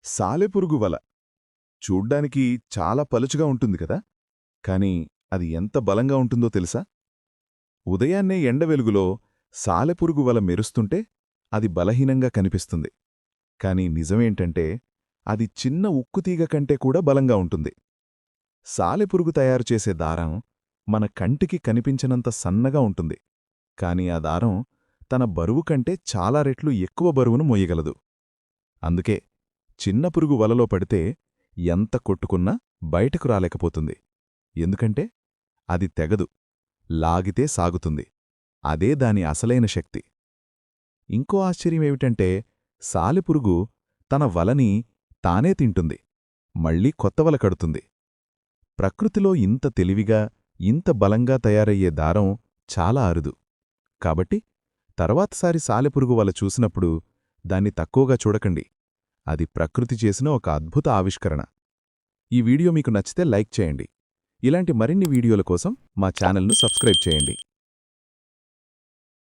సాలెపురుగు వల చూడ్డానికి చాలా పలుచగా ఉంటుంది కదా, కాని అది ఎంత బలంగా ఉంటుందో తెలుసా? ఉదయాన్నే ఎండ వెలుగులో సాలెపురుగు వల మెరుస్తుంటే అది బలహీనంగా కనిపిస్తుంది. కాని నిజమేంటంటే అది చిన్న ఉక్కుతీగ కంటే కూడా బలంగా ఉంటుంది. సాలెపురుగు తయారుచేసే దారం మన కంటికి కనిపించనంత సన్నగా ఉంటుంది, కాని ఆ దారం తన బరువు కంటే చాలా రెట్లు ఎక్కువ బరువును మోయగలదు. అందుకే చిన్న పురుగు వలలో పడితే ఎంత కొట్టుకున్నా బయటకు రాలేకపోతుంది. ఎందుకంటే అది తెగదు, లాగితే సాగుతుంది. అదే దాని అసలైన శక్తి. ఇంకో ఆశ్చర్యమేమిటంటే సాలెపురుగు తన వలని తానే తింటుంది, మళ్ళీ కొత్త వల కడుతుంది. ప్రకృతిలో ఇంత తెలివిగా, ఇంత బలంగా తయారయ్యే దారం చాలా అరుదు. కాబట్టి తర్వాతసారి సాలెపురుగు వల చూసినప్పుడు దాన్ని తక్కువగా చూడకండి. అది ప్రకృతి చేసిన ఒక అద్భుత ఆవిష్కరణ. ఈ వీడియో మీకు నచ్చితే లైక్ చేయండి. ఇలాంటి మరిన్ని వీడియోల కోసం మా ఛానల్ను సబ్స్క్రైబ్ చేయండి.